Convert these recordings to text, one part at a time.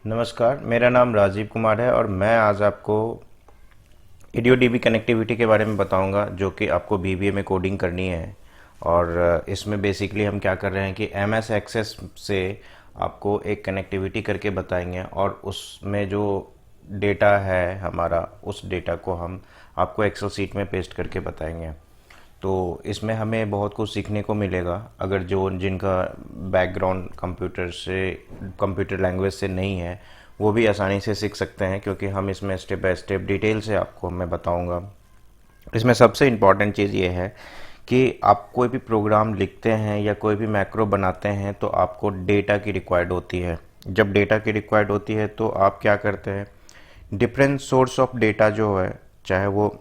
नमस्कार, मेरा नाम राजीव कुमार है और मैं आज आपको एडियो-डीबी कनेक्टिविटी के बारे में बताऊंगा, जो कि आपको बीबीए में कोडिंग करनी है। और इसमें बेसिकली हम क्या कर रहे हैं कि एमएस एक्सेस से आपको एक कनेक्टिविटी करके बताएंगे और उसमें जो डेटा है हमारा, उस डेटा को हम आपको एक्सेल सीट में पेस्ट करके बताएंगे। तो इसमें हमें बहुत कुछ सीखने को मिलेगा। अगर जो जिनका बैकग्राउंड कंप्यूटर लैंग्वेज से नहीं है, वो भी आसानी से सीख सकते हैं, क्योंकि हम इसमें स्टेप बाय स्टेप डिटेल से आपको मैं बताऊंगा। इसमें सबसे इम्पॉर्टेंट चीज़ ये है कि आप कोई भी प्रोग्राम लिखते हैं या कोई भी मैक्रो बनाते हैं तो आपको डेटा की रिक्वायर्ड होती है। जब डेटा की रिक्वायर्ड होती है तो आप क्या करते हैं, डिफरेंट सोर्स ऑफ डेटा जो है, चाहे वो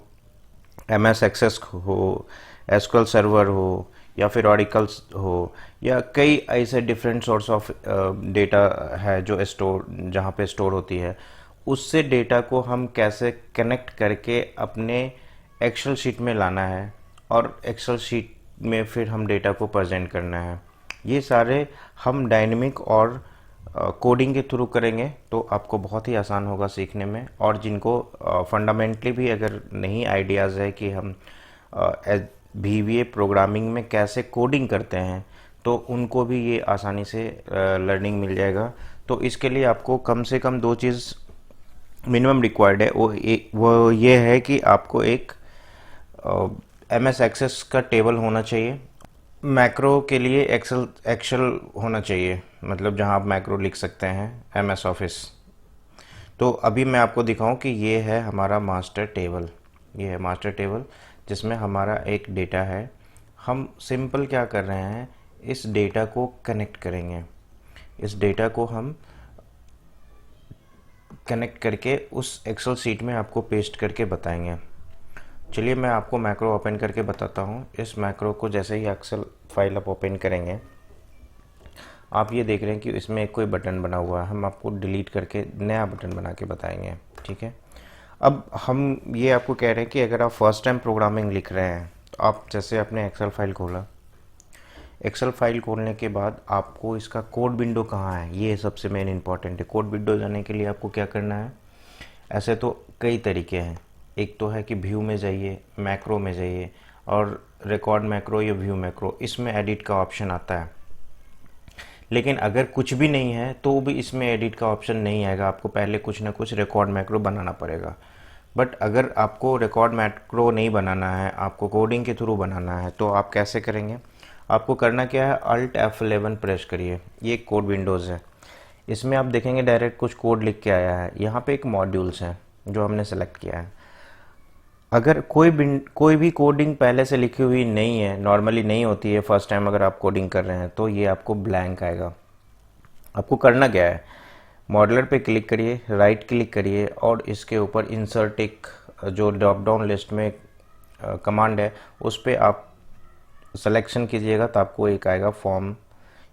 एमएस एक्सेस हो, एसक्यूएल सर्वर हो, या फिर ऑरिकल्स हो, या कई ऐसे डिफरेंट सोर्स ऑफ डेटा है जो जहाँ पे स्टोर होती है, उससे डेटा को हम कैसे कनेक्ट करके अपने एक्सेल शीट में लाना है और एक्सेल शीट में फिर हम डेटा को प्रेजेंट करना है। ये सारे हम डायनेमिक और कोडिंग के थ्रू करेंगे तो आपको बहुत ही आसान होगा सीखने में। और जिनको फंडामेंटली भी अगर नहीं आइडियाज़ है कि हम बीबीए प्रोग्रामिंग में कैसे कोडिंग करते हैं, तो उनको भी ये आसानी से लर्निंग मिल जाएगा। तो इसके लिए आपको कम से कम दो चीज़ मिनिमम रिक्वायर्ड है। वो ये है कि आपको एक एमएस एक्सेस का टेबल होना चाहिए। मैक्रो के लिए एक्सेल होना चाहिए, मतलब जहां आप मैक्रो लिख सकते हैं, एमएस ऑफिस। तो अभी मैं आपको दिखाऊं कि ये है हमारा मास्टर टेबल। ये है मास्टर टेबल जिसमें हमारा एक डेटा है। हम सिंपल क्या कर रहे हैं, इस डेटा को कनेक्ट करेंगे। इस डेटा को हम कनेक्ट करके उस एक्सेल सीट में आपको पेस्ट करके बताएंगे। चलिए मैं आपको मैक्रो ओपन करके बताता हूँ। इस मैक्रो को जैसे ही एक्सेल फाइल आप ओपन करेंगे, आप ये देख रहे हैं कि इसमें एक कोई बटन बना हुआ है। हम आपको डिलीट करके नया बटन बना के बताएंगे, ठीक है। अब हम ये आपको कह रहे हैं कि अगर आप फर्स्ट टाइम प्रोग्रामिंग लिख रहे हैं, तो आप जैसे अपने एक्सेल फाइल खोला, एक्सेल फाइल खोलने के बाद आपको इसका कोड विंडो कहाँ है, ये सबसे मेन इंपॉर्टेंट है। कोड विंडो जाने के लिए आपको क्या करना है, ऐसे तो कई तरीके हैं। एक तो है कि व्यू में जाइए, मैक्रो में जाइए, और रिकॉर्ड मैक्रो या व्यू मैक्रो, इसमें एडिट का ऑप्शन आता है। लेकिन अगर कुछ भी नहीं है तो भी इसमें एडिट का ऑप्शन नहीं आएगा, आपको पहले कुछ ना कुछ रिकॉर्ड मैक्रो बनाना पड़ेगा। बट अगर आपको रिकॉर्ड मैक्रो नहीं बनाना है, आपको कोडिंग के थ्रू बनाना है, तो आप कैसे करेंगे। आपको करना क्या है, अल्ट F11 प्रेस करिए। ये कोड विंडोज़ है, इसमें आप देखेंगे डायरेक्ट कुछ कोड लिख के आया है। यहाँ पे एक मॉड्यूल्स है जो हमने सेलेक्ट किया है। अगर कोई भी कोडिंग पहले से लिखी हुई नहीं है, नॉर्मली नहीं होती है, फर्स्ट टाइम अगर आप कोडिंग कर रहे हैं, तो ये आपको ब्लैंक आएगा। आपको करना क्या है, मॉडलर पे क्लिक करिए, राइट क्लिक करिए और इसके ऊपर इंसर्ट एक जो ड्रॉप डाउन लिस्ट में कमांड है, उस पर आप सिलेक्शन कीजिएगा तो आपको एक आएगा form,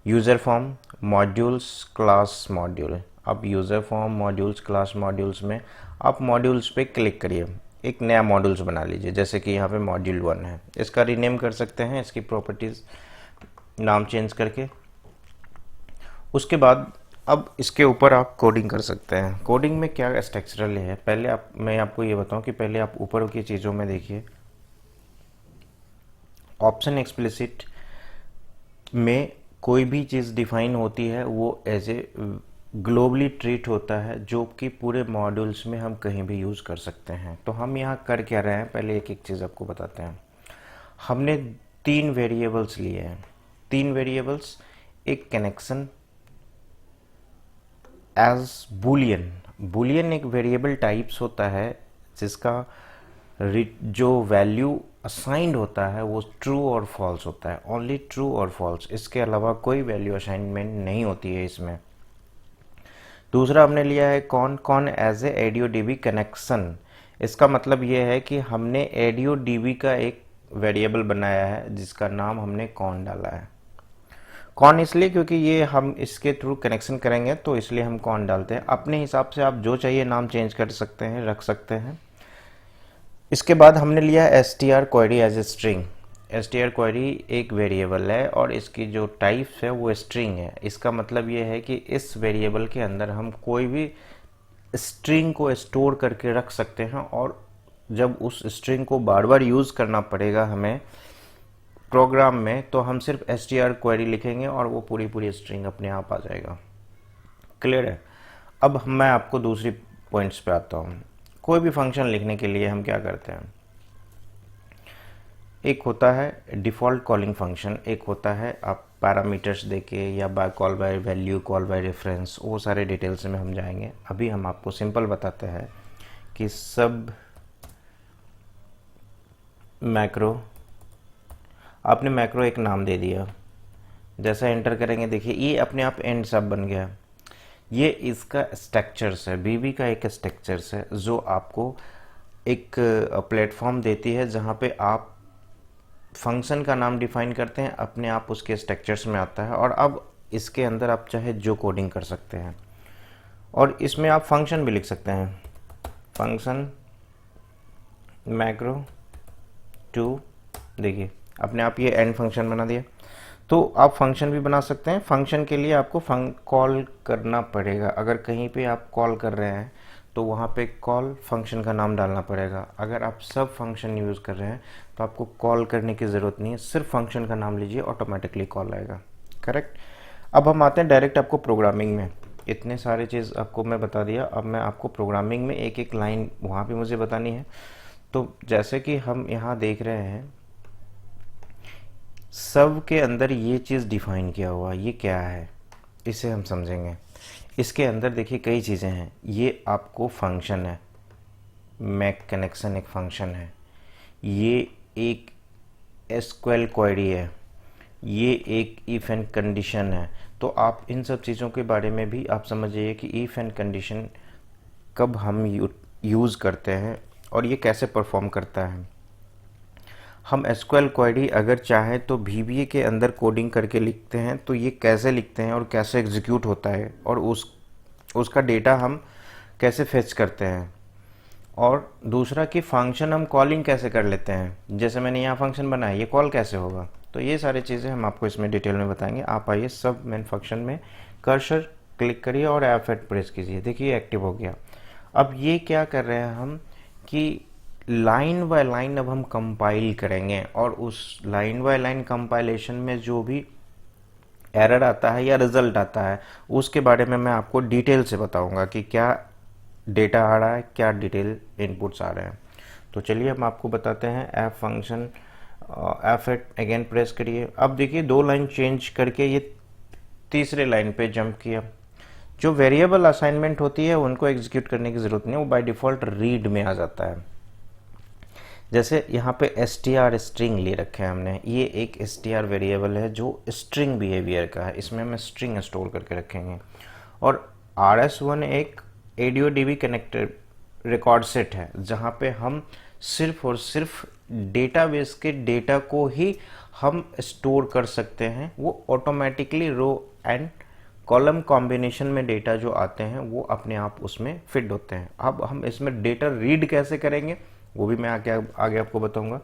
user form, modules, class module. अब user form, modules, class modules में आप मॉड्यूल्स पे क्लिक करिए, एक नया मॉड्यूल्स बना लीजिए। जैसे कि यहाँ पे मॉड्यूल 1 है, इसका रीनेम कर सकते हैं, इसकी प्रॉपर्टीज़ नाम चेंज करके। उसके बाद अब इसके ऊपर आप कोडिंग कर सकते हैं। कोडिंग में क्या स्ट्रक्चरल है, पहले मैं आपको ये बताऊं कि पहले आप ऊपर की चीज़ों में देखिए। ऑप्शन एक्सप्लिसिट में कोई भी चीज़ डिफाइन होती है, वो एज ए ग्लोबली ट्रीट होता है, जो कि पूरे मॉड्यूल्स में हम कहीं भी यूज़ कर सकते हैं। तो हम यहाँ कर क्या रहे हैं, पहले एक एक चीज़ आपको बताते हैं। हमने 3 वेरिएबल्स लिए हैं। 3 वेरिएबल्स, एक कनेक्शन एज बूलियन। बूलियन एक वेरिएबल टाइप्स होता है जिसका जो वैल्यू असाइंड होता है वो ट्रू और फॉल्स होता है, ओनली ट्रू और फॉल्स, इसके अलावा कोई वैल्यू असाइनमेंट नहीं होती है इसमें। दूसरा हमने लिया है कौन as a ADO DB connection. इसका मतलब ये है कि हमने एडियो डीबी का एक वेरिएबल बनाया है जिसका नाम हमने कौन डाला है। कौन इसलिए क्योंकि ये हम इसके थ्रू कनेक्शन करेंगे, तो इसलिए हम कौन डालते हैं। अपने हिसाब से आप जो चाहिए नाम चेंज कर सकते हैं, रख सकते हैं। इसके बाद हमने लिया str query as a string. str query एक वेरिएबल है और इसकी जो टाइप है वो स्ट्रिंग है। इसका मतलब ये है कि इस वेरिएबल के अंदर हम कोई भी स्ट्रिंग को स्टोर करके रख सकते हैं, और जब उस स्ट्रिंग को बार बार यूज़ करना पड़ेगा हमें प्रोग्राम में, तो हम सिर्फ str क्वेरी लिखेंगे और वो पूरी पूरी स्ट्रिंग अपने आप आ जाएगा। क्लियर है? अब मैं आपको दूसरी पॉइंट्स पे आता हूँ। कोई भी फंक्शन लिखने के लिए हम क्या करते हैं, एक होता है डिफ़ॉल्ट कॉलिंग फंक्शन, एक होता है आप पैरामीटर्स देके या by call by value, call by reference, वो सारे डिटेल्स में हम जाएंगे। अभी हम आपको सिंपल बताते हैं कि सब मैक्रो, आपने मैक्रो एक नाम दे दिया, जैसा एंटर करेंगे देखिए ये अपने आप एंड सब बन गया। ये इसका स्ट्रक्चर्स है, बीबी का एक स्ट्रक्चर्स है जो आपको एक प्लेटफॉर्म देती है जहाँ पे आप फंक्शन का नाम डिफाइन करते हैं, अपने आप उसके स्ट्रक्चर्स में आता है, और अब इसके अंदर आप चाहे जो कोडिंग कर सकते हैं, और इसमें आप फंक्शन भी लिख सकते हैं, फंक्शन मैक्रो टू, देखिए अपने आप ये एंड फंक्शन बना दिया। तो आप फंक्शन भी बना सकते हैं। फंक्शन के लिए आपको कॉल करना पड़ेगा, अगर कहीं पे आप कॉल कर रहे हैं तो वहाँ पे कॉल फंक्शन का नाम डालना पड़ेगा। अगर आप सब फंक्शन यूज़ कर रहे हैं तो आपको कॉल करने की ज़रूरत नहीं है, सिर्फ फंक्शन का नाम लीजिए, ऑटोमेटिकली कॉल आएगा। करेक्ट? अब हम आते हैं डायरेक्ट आपको प्रोग्रामिंग में। इतने सारे चीज़ आपको मैं बता दिया, अब मैं आपको प्रोग्रामिंग में एक एक लाइन वहाँ पे मुझे बतानी है। तो जैसे कि हम यहाँ देख रहे हैं, सब के अंदर ये चीज़ डिफाइन किया हुआ, ये क्या है इसे हम समझेंगे। इसके अंदर देखिए कई चीज़ें हैं। ये आपको फंक्शन है, मैक कनेक्शन एक फंक्शन है, ये एक एसक्यूएल क्वेरी है, ये एक इफ एंड कंडीशन है। तो आप इन सब चीज़ों के बारे में भी आप समझिए कि इफ एंड कंडीशन कब हम यूज़ करते हैं और ये कैसे परफॉर्म करता है। हम एसक्यूएल क्वेरी अगर चाहें तो VBA के अंदर कोडिंग करके लिखते हैं, तो ये कैसे लिखते हैं और कैसे एग्जीक्यूट होता है, और उसका डेटा हम कैसे फेच करते हैं, और दूसरा कि फंक्शन हम कॉलिंग कैसे कर लेते हैं। जैसे मैंने यहाँ फंक्शन बनाया, ये कॉल कैसे होगा। तो ये सारी चीज़ें हम आपको इसमें डिटेल में बताएंगे। आप आइए सब मेन फंक्शन में कर्सर क्लिक करिए और F8 प्रेस कीजिए, देखिए एक्टिव हो गया। अब ये क्या कर रहे हैं हम कि लाइन बाय लाइन अब हम कंपाइल करेंगे, और उस लाइन बाय लाइन कंपाइलेशन में जो भी एरर आता है या रिजल्ट आता है उसके बारे में मैं आपको डिटेल से बताऊंगा कि क्या डेटा आ रहा है, क्या डिटेल इनपुट्स आ रहे हैं। तो चलिए हम आपको बताते हैं। F function F8 again press करिए। अब देखिए दो लाइन चेंज करके ये तीसरे लाइन पे जंप किया। जो वेरिएबल असाइनमेंट होती है उनको एग्जीक्यूट करने की ज़रूरत नहीं है, वो बाय डिफ़ॉल्ट रीड में आ जाता है। जैसे यहाँ पे str स्ट्रिंग ले रखे हैं हमने, ये एक str वेरिएबल है जो स्ट्रिंग बिहेवियर का है, इसमें हम स्ट्रिंग स्टोर करके रखेंगे। और rs1 एक AudioDB कनेक्टेड रिकॉर्ड सेट है जहाँ पे हम सिर्फ और सिर्फ डेटाबेस के डेटा को ही हम स्टोर कर सकते हैं। वो automatically row and column combination में डेटा जो आते हैं वो अपने आप उसमें फिट होते हैं। अब हम इसमें डेटा रीड कैसे करेंगे वो भी मैं आगे आपको बताऊंगा।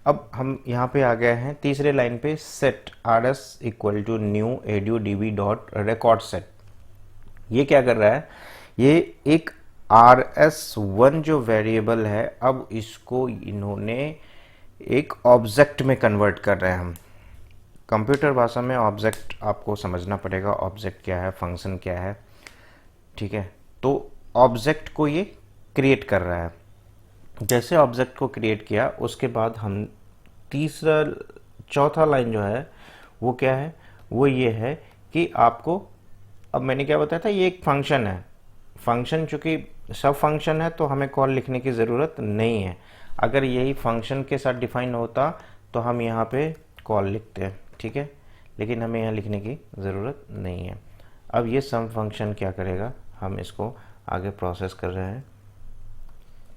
अब हम यहाँ पे आ गए हैं तीसरे लाइन पे, set rs equal to new AudioDB dot record set. ये क्या कर रहा है, ये एक rs1 जो वेरिएबल है, अब इसको इन्होंने एक ऑब्जेक्ट में कन्वर्ट कर रहे हैं हम। कंप्यूटर भाषा में ऑब्जेक्ट आपको समझना पड़ेगा, ऑब्जेक्ट क्या है, फंक्शन क्या है, ठीक है। तो ऑब्जेक्ट को ये क्रिएट कर रहा है। जैसे ऑब्जेक्ट को क्रिएट किया उसके बाद हम चौथा लाइन जो है वो क्या है, वो ये है कि आपको, अब मैंने क्या बताया था, ये एक फंक्शन है। फंक्शन चूंकि सब फंक्शन है तो हमें कॉल लिखने की ज़रूरत नहीं है। अगर यही फंक्शन के साथ डिफाइन होता तो हम यहाँ पे कॉल लिखते हैं, ठीक है, लेकिन हमें यहाँ लिखने की ज़रूरत नहीं है। अब ये सम फंक्शन क्या करेगा, हम इसको आगे प्रोसेस कर रहे हैं।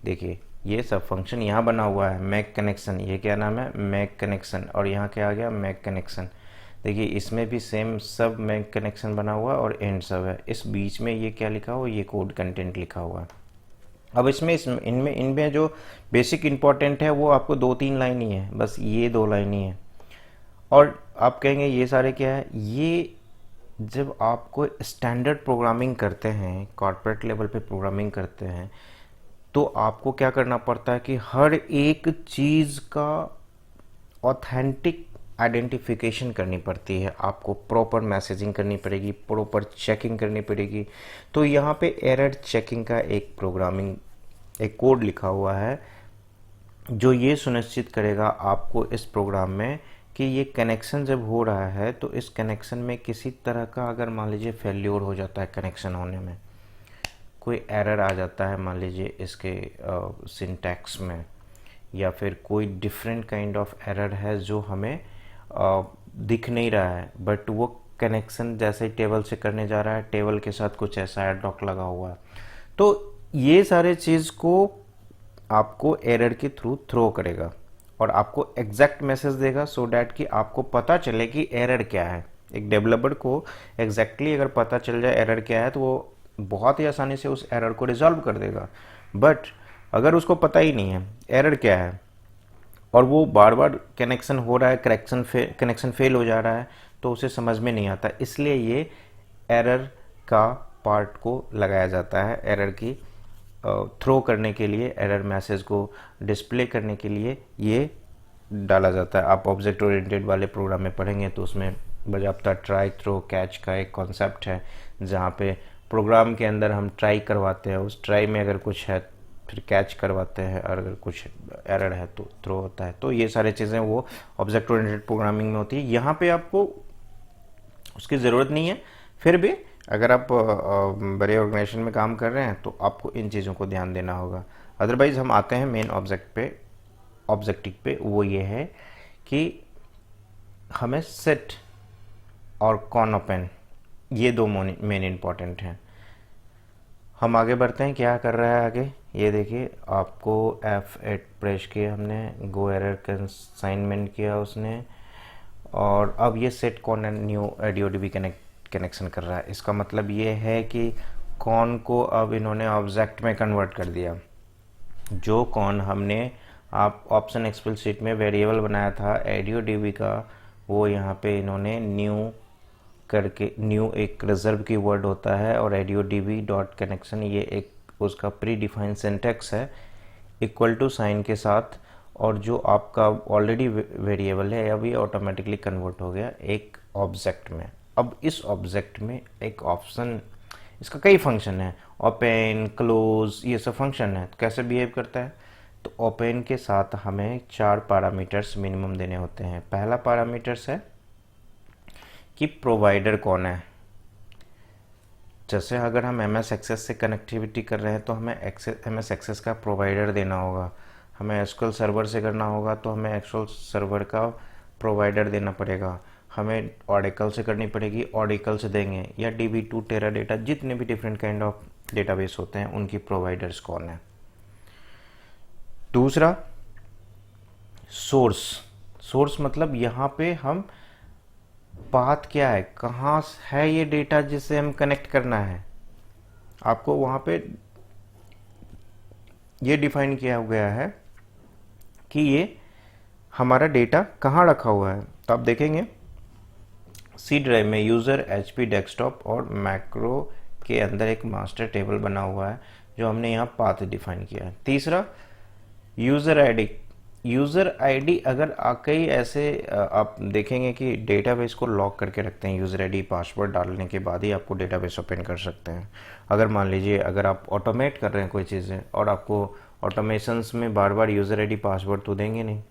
देखिए ये सब फंक्शन यहाँ बना हुआ है, मैक कनेक्शन, ये क्या नाम है, मैक कनेक्शन, और यहाँ क्या आ गया, मैक कनेक्शन। देखिए इसमें भी सेम सब मैक कनेक्शन बना हुआ है और एंड सब है। इस बीच में ये क्या लिखा हुआ, ये कोड कंटेंट लिखा हुआ है। अब इनमें जो बेसिक इंपॉर्टेंट है वो आपको 2-3 लाइन ही है, बस ये 2 लाइन ही है। और आप कहेंगे ये सारे क्या है, ये जब आपको स्टैंडर्ड प्रोग्रामिंग करते हैं, कॉर्पोरेट लेवल पे प्रोग्रामिंग करते हैं, तो आपको क्या करना पड़ता है कि हर एक चीज़ का ऑथेंटिक आइडेंटिफिकेशन करनी पड़ती है, आपको प्रॉपर मैसेजिंग करनी पड़ेगी, प्रॉपर चेकिंग करनी पड़ेगी। तो यहाँ पे एरर चेकिंग का एक प्रोग्रामिंग, एक कोड लिखा हुआ है जो ये सुनिश्चित करेगा आपको इस प्रोग्राम में कि ये कनेक्शन जब हो रहा है तो इस कनेक्शन में किसी तरह का अगर मान लीजिए फेल्योर हो जाता है, कनेक्शन होने में कोई एरर आ जाता है, मान लीजिए इसके सिंटैक्स में, या फिर कोई डिफरेंट काइंड ऑफ एरर है जो हमें दिख नहीं रहा है, बट वो कनेक्शन जैसे ही टेबल से करने जा रहा है, टेबल के साथ कुछ ऐसा एडब्लॉक लगा हुआ है, तो ये सारे चीज़ को आपको एरर के थ्रू थ्रो करेगा और आपको एग्जैक्ट मैसेज देगा, सो डैट कि आपको पता चले कि एरर क्या है। एक डेवलपर को एग्जैक्टली अगर पता चल जाए एरर क्या है तो वो बहुत ही आसानी से उस एरर को रिजॉल्व कर देगा। बट अगर उसको पता ही नहीं है एरर क्या है और वो बार बार कनेक्शन हो रहा है, कनेक्शन फेल हो जा रहा है, तो उसे समझ में नहीं आता। इसलिए ये एरर का पार्ट को लगाया जाता है, एरर की थ्रो करने के लिए, एरर मैसेज को डिस्प्ले करने के लिए ये डाला जाता है। आप ऑब्जेक्ट ओरिएंटेड वाले प्रोग्राम में पढ़ेंगे तो उसमें बजाबता ट्राई थ्रो कैच का एक कॉन्सेप्ट है, जहाँ पे प्रोग्राम के अंदर हम ट्राई करवाते हैं, उस ट्राई में अगर कुछ है फिर कैच करवाते हैं, और अगर कुछ एरर है तो थ्रो होता है। तो ये सारी चीज़ें वो ऑब्जेक्ट ओरिएंटेड प्रोग्रामिंग में होती है। यहाँ पे आपको उसकी ज़रूरत नहीं है, फिर भी अगर आप बड़े ऑर्गेनाइजेशन में काम कर रहे हैं तो आपको इन चीज़ों को ध्यान देना होगा। अदरवाइज हम आते हैं मेन ऑब्जेक्टिव पे, वो ये है कि हमें सेट और कॉन ओपन, ये दो मेन इंपॉर्टेंट हैं। हम आगे बढ़ते हैं, क्या कर रहा है आगे ये देखिए। आपको F8 प्रेस किया हमने, गो एरर कंसाइनमेंट किया उसने, और अब ये set con and new AudioDB connection कर रहा है। इसका मतलब ये है कि कॉन को अब इन्होंने ऑब्जेक्ट में कन्वर्ट कर दिया। जो कॉन हमने आप ऑप्शन एक्सप्लिसिट में वेरिएबल बनाया था AudioDB का, वो यहाँ पे इन्होंने न्यू करके, न्यू एक रिजर्व की वर्ड होता है और AudioDB डॉट कनेक्शन ये एक उसका प्री डिफाइंड सिंटेक्स है इक्वल टू साइन के साथ, और जो आपका ऑलरेडी वेरिएबल है अभी ऑटोमेटिकली कन्वर्ट हो गया एक ऑब्जेक्ट में। अब इस ऑब्जेक्ट में एक ऑप्शन, इसका कई फंक्शन है, ओपन क्लोज ये सब फंक्शन है। तो कैसे बिहेव करता है, तो ओपन के साथ हमें 4 पैरामीटर्स मिनिमम देने होते हैं। पहला पैरामीटर्स है कि प्रोवाइडर कौन है। जैसे अगर हम MS एक्सेस से कनेक्टिविटी कर रहे हैं तो हमें MS एक्सेस का प्रोवाइडर देना होगा। हमें SQL सर्वर से करना होगा तो हमें SQL सर्वर का प्रोवाइडर देना पड़ेगा। हमें Oracle से करनी पड़ेगी, Oracle से देंगे, या DB2 टेराडेटा, जितने भी डिफरेंट काइंड ऑफ डेटाबेस होते हैं उनकी प्रोवाइडर्स कौन है। दूसरा सोर्स मतलब यहाँ पे हम बात क्या है, कहाँ है ये डेटा जिसे हम कनेक्ट करना है, आपको वहाँ पे ये डिफाइन किया गया है कि ये हमारा डेटा कहाँ रखा हुआ है। तो आप देखेंगे C ड्राइव में यूज़र HP डेस्कटॉप और मैक्रो के अंदर एक मास्टर टेबल बना हुआ है जो हमने यहाँ पाथ डिफाइन किया है। तीसरा यूज़र आईडी अगर कई ऐसे आप देखेंगे कि डेटाबेस को लॉक करके रखते हैं, यूज़र आईडी पासवर्ड डालने के बाद ही आपको डेटाबेस ओपन कर सकते हैं। अगर मान लीजिए अगर आप ऑटोमेट कर रहे हैं कोई चीज़ें और आपको ऑटोमेशंस में बार बार यूज़र आईडी पासवर्ड तो देंगे नहीं,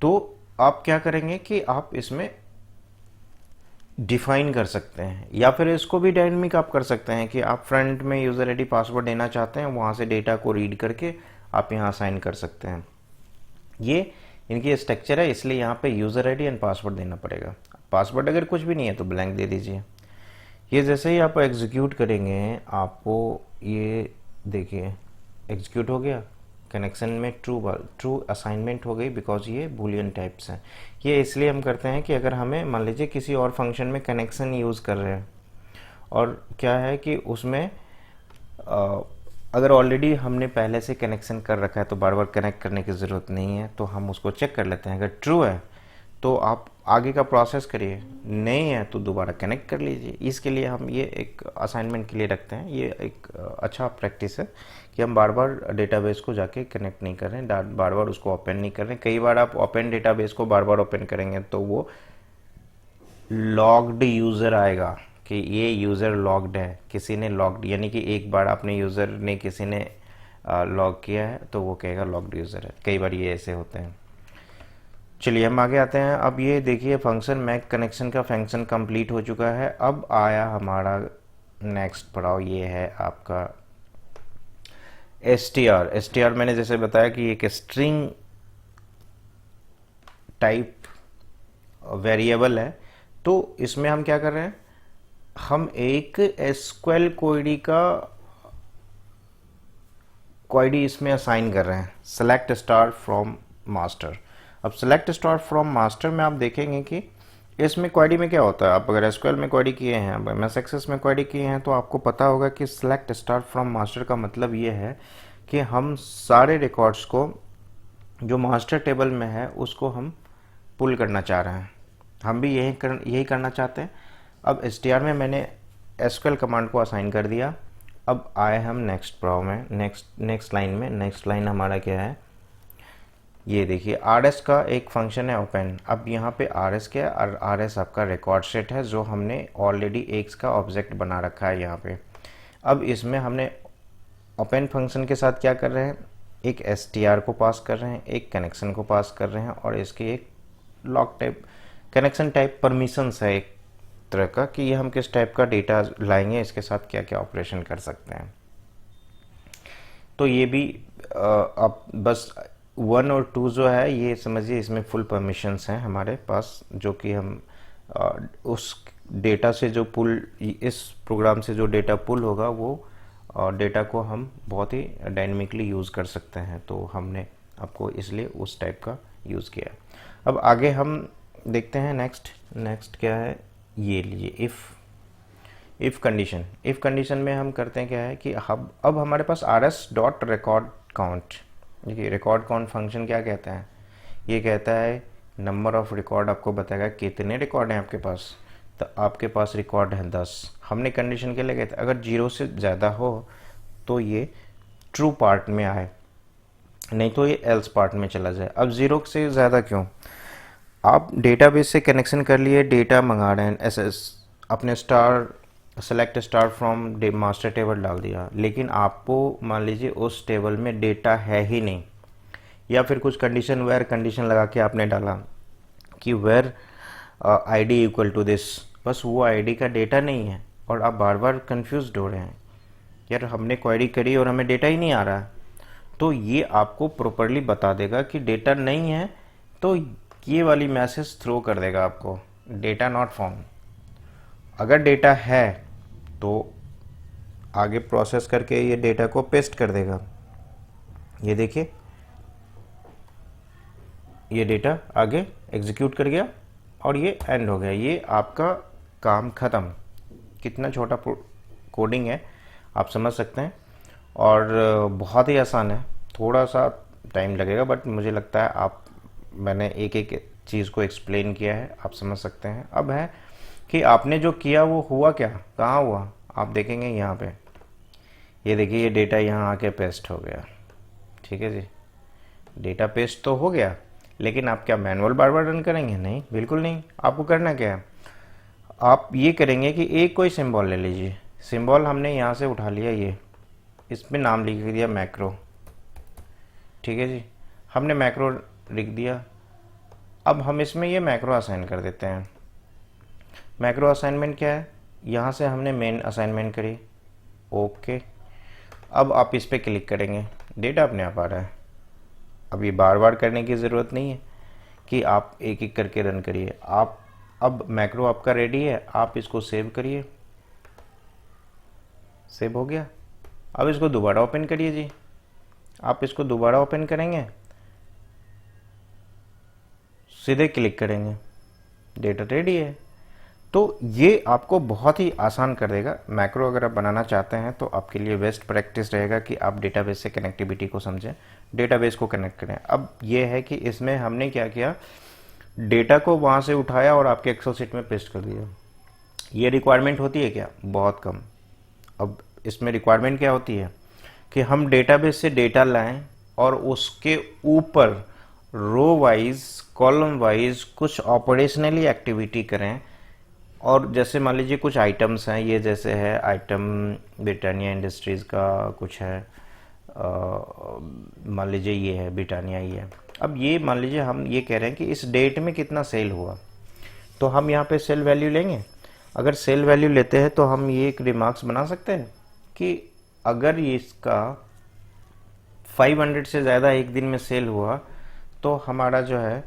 तो आप क्या करेंगे कि आप इसमें डिफाइन कर सकते हैं, या फिर इसको भी डायनेमिक आप कर सकते हैं कि आप फ्रंट में यूज़र आईडी पासवर्ड देना चाहते हैं, वहाँ से डेटा को रीड करके आप यहाँ असाइन कर सकते हैं। ये इनकी स्ट्रक्चर है, इसलिए यहाँ पे यूज़र आईडी एंड पासवर्ड देना पड़ेगा। पासवर्ड अगर कुछ भी नहीं है तो ब्लैंक दे दीजिए। ये जैसे ही आप एग्जीक्यूट करेंगे आपको ये देखिए एग्जीक्यूट हो गया, कनेक्शन में ट्रू असाइनमेंट हो गई, बिकॉज ये बूलियन टाइप्स हैं। ये इसलिए हम करते हैं कि अगर हमें मान लीजिए किसी और फंक्शन में कनेक्शन यूज़ कर रहे हैं और क्या है कि उसमें अगर ऑलरेडी हमने पहले से कनेक्शन कर रखा है तो बार बार कनेक्ट करने की ज़रूरत नहीं है, तो हम उसको चेक कर लेते हैं। अगर ट्रू है तो आप आगे का प्रोसेस करिए, नहीं है तो दोबारा कनेक्ट कर लीजिए। इसके लिए हम ये एक असाइनमेंट के लिए रखते हैं, ये एक अच्छा प्रैक्टिस है कि हम बार बार डेटाबेस को जाके कनेक्ट नहीं कर रहे हैं, बार बार उसको ओपन नहीं कर रहे हैं। कई बार आप ओपन डेटाबेस को बार बार ओपन करेंगे तो वो लॉग्ड यूज़र आएगा कि ये यूज़र लॉग्ड है, किसी ने लॉग्ड, यानी कि एक बार आपने यूज़र ने किसी ने लॉग किया है तो वो कहेगा लॉग्ड यूज़र है। कई बार ये ऐसे होते हैं। चलिए हम आगे आते हैं। अब ये देखिए फंक्शन मैक कनेक्शन का फंक्शन कंप्लीट हो चुका है। अब आया हमारा नेक्स्ट पड़ाव, ये है आपका str। str मैंने जैसे बताया कि एक स्ट्रिंग टाइप वेरिएबल है। तो इसमें हम क्या कर रहे हैं, हम एक एसक्यूएल क्वेरी इसमें असाइन कर रहे हैं, सेलेक्ट स्टार फ्रॉम मास्टर। अब सेलेक्ट स्टार फ्रॉम मास्टर में आप देखेंगे कि इसमें क्वेरी में क्या होता है। आप अगर एसक्यूएल में क्वेरी किए हैं, अब एमएस एक्सेस में क्वेरी किए हैं, तो आपको पता होगा कि सेलेक्ट स्टार फ्रॉम मास्टर का मतलब ये है कि हम सारे रिकॉर्ड्स को जो मास्टर टेबल में है उसको हम पुल करना चाह रहे हैं। हम भी यही करना चाहते हैं। अब str में मैंने एसक्यूएल कमांड को असाइन कर दिया। अब आए हम नेक्स्ट प्रोव में, नेक्स्ट लाइन में। नेक्स्ट लाइन हमारा क्या है, ये देखिए rs का एक फंक्शन है ओपन। अब यहाँ पे rs क्या है, और rs आपका रिकॉर्ड सेट है जो हमने ऑलरेडी एक का ऑब्जेक्ट बना रखा है यहाँ पे। अब इसमें हमने ओपन फंक्शन के साथ क्या कर रहे हैं, एक str को पास कर रहे हैं, एक कनेक्शन को पास कर रहे हैं, और इसके एक log type connection type permissions है एक तरह का कि ये हम किस टाइप का डेटा लाएंगे, इसके साथ क्या क्या ऑपरेशन कर सकते हैं। तो ये भी अब बस 1 और 2 जो है ये समझिए, इसमें फुल परमिशंस हैं हमारे पास, जो कि हम उस डेटा से जो पुल, इस प्रोग्राम से जो डेटा पुल होगा वो डेटा को हम बहुत ही डायनेमिकली यूज़ कर सकते हैं। तो हमने आपको इसलिए उस टाइप का यूज़ किया। अब आगे हम देखते हैं नेक्स्ट क्या है, ये लीजिए इफ़ कंडीशन में हम करते हैं क्या है कि अब हमारे पास rs डॉट रिकॉर्ड काउंट। देखिए रिकॉर्ड काउंट फंक्शन क्या कहता है, ये कहता है नंबर ऑफ रिकॉर्ड, आपको बताएगा कितने रिकॉर्ड हैं आपके पास। तो आपके पास रिकॉर्ड है 10। हमने कंडीशन के लिए कहते हैं अगर 0 से ज़्यादा हो तो ये ट्रू पार्ट में आए, नहीं तो ये एल्स पार्ट में चला जाए। अब 0 से ज़्यादा क्यों, आप डेटाबेस से कनेक्शन कर लिए, डेटा मंगा रहे हैं, एसएस अपने select star from master table डाल दिया, लेकिन आपको मान लीजिए उस टेबल में डेटा है ही नहीं, या फिर कुछ कंडीशन वेयर कंडीशन लगा के आपने डाला कि where ID equal to this, बस वो आईडी का डेटा नहीं है, और आप बार बार कंफ्यूज्ड हो रहे हैं, यार हमने क्वेरी करी और हमें डेटा ही नहीं आ रहा है। तो ये आपको प्रॉपरली बता देगा कि डेटा नहीं है, तो ये वाली मैसेज थ्रो कर देगा आपको, डेटा नॉट फाउंड। अगर डेटा है तो आगे प्रोसेस करके ये डेटा को पेस्ट कर देगा। ये देखिए ये डेटा आगे एग्जीक्यूट कर गया और ये एंड हो गया। ये आपका काम ख़त्म। कितना छोटा कोडिंग है आप समझ सकते हैं, और बहुत ही आसान है। थोड़ा सा टाइम लगेगा बट मुझे लगता है मैंने एक एक चीज़ को एक्सप्लेन किया है, आप समझ सकते हैं। अब है कि आपने जो किया वो हुआ क्या, कहाँ हुआ, आप देखेंगे यहाँ पे, ये देखिए ये डेटा यहाँ आके पेस्ट हो गया। ठीक है जी, डेटा पेस्ट तो हो गया, लेकिन आप क्या मैनुअल बार बार रन करेंगे, नहीं बिल्कुल नहीं। आपको करना क्या है, आप ये करेंगे कि एक कोई सिंबल ले लीजिए। सिंबल हमने यहाँ से उठा लिया, ये इसमें नाम लिख दिया मैक्रो। ठीक है जी, हमने मैक्रो लिख दिया। अब हम इसमें ये मैक्रो असाइन कर देते हैं। मैक्रो असाइनमेंट क्या है, यहाँ से हमने मेन असाइनमेंट करी, ओके। अब आप इस पर क्लिक करेंगे, डेटा अपने आप आ रहा है। अब ये बार बार करने की ज़रूरत नहीं है कि आप एक एक करके रन करिए। आप अब मैक्रो आपका रेडी है, आप इसको सेव करिए। सेव हो गया। अब इसको दोबारा ओपन करिए जी। आप इसको दोबारा ओपन करेंगे, सीधे क्लिक करेंगे, डेटा रेडी है। तो ये आपको बहुत ही आसान कर देगा। मैक्रो अगर आप बनाना चाहते हैं तो आपके लिए बेस्ट प्रैक्टिस रहेगा कि आप डेटाबेस से कनेक्टिविटी को समझें, डेटाबेस को कनेक्ट करें। अब ये है कि इसमें हमने क्या किया, डेटा को वहाँ से उठाया और आपके एक्सेल शीट में पेस्ट कर दिया। ये रिक्वायरमेंट होती है क्या? बहुत कम। अब इसमें रिक्वायरमेंट क्या होती है कि हम डेटाबेस से डेटा लाएं और उसके ऊपर रो वाइज कॉलम वाइज कुछ ऑपरेशनली एक्टिविटी करें। और जैसे मान लीजिए कुछ आइटम्स हैं, ये जैसे है आइटम ब्रिटानिया इंडस्ट्रीज़ का कुछ है, मान लीजिए ये है ब्रिटानिया ही है। अब ये मान लीजिए हम ये कह रहे हैं कि इस डेट में कितना सेल हुआ, तो हम यहाँ पे सेल वैल्यू लेंगे। अगर सेल वैल्यू लेते हैं तो हम ये एक रिमार्क्स बना सकते हैं कि अगर ये इसका 500 से ज़्यादा एक दिन में सेल हुआ तो हमारा जो है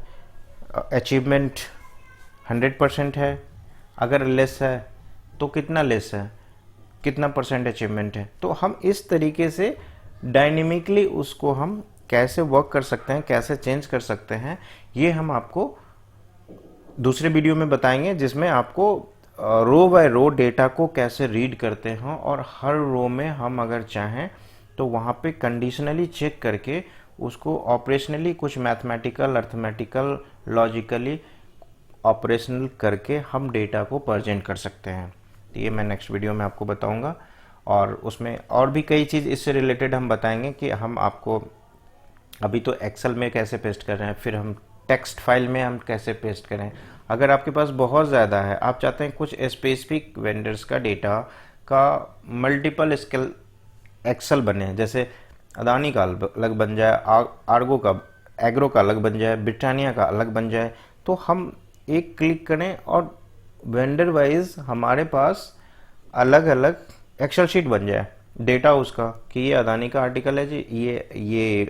अचीवमेंट 100% है। अगर लेस है तो कितना लेस है, कितना परसेंट अचीवमेंट है। तो हम इस तरीके से डायनेमिकली उसको हम कैसे वर्क कर सकते हैं, कैसे चेंज कर सकते हैं, ये हम आपको दूसरे वीडियो में बताएंगे, जिसमें आपको रो बाय रो डेटा को कैसे रीड करते हैं और हर रो में हम अगर चाहें तो वहाँ पे कंडीशनली चेक करके उसको ऑपरेशनली कुछ मैथमेटिकल, अर्थमेटिकल, लॉजिकली ऑपरेशनल करके हम डेटा को प्रेजेंट कर सकते हैं। तो ये मैं नेक्स्ट वीडियो में आपको बताऊंगा, और उसमें और भी कई चीज़ इससे रिलेटेड हम बताएंगे कि हम आपको अभी तो एक्सेल में कैसे पेस्ट कर रहे हैं, फिर हम टेक्स्ट फाइल में हम कैसे पेस्ट करें। अगर आपके पास बहुत ज़्यादा है, आप चाहते हैं कुछ स्पेसिफिक वेंडर्स का डेटा का मल्टीपल स्केल एक्सेल बने, जैसे अदानी का अलग बन जाए, आर्गो का, एग्रो का अलग बन जाए, ब्रिटानिया का अलग बन जाए, तो हम एक क्लिक करें और वेंडर वाइज हमारे पास अलग अलग एक्सेल शीट बन जाए डेटा उसका, कि ये अदानी का आर्टिकल है जी, ये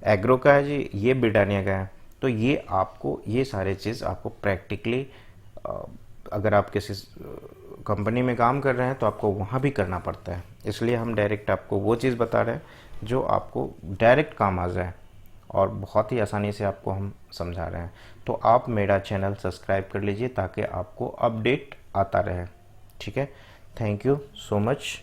एग्रो का है जी, ये ब्रिटानिया का है। तो ये आपको ये सारे चीज़ आपको प्रैक्टिकली, अगर आप किसी कंपनी में काम कर रहे हैं तो आपको वहाँ भी करना पड़ता है। इसलिए हम डायरेक्ट आपको वो चीज़ बता रहे हैं जो आपको डायरेक्ट काम आ जाए और बहुत ही आसानी से आपको हम समझा रहे हैं। तो आप मेरा चैनल सब्सक्राइब कर लीजिए ताकि आपको अपडेट आता रहे। ठीक है, थैंक यू सो मच।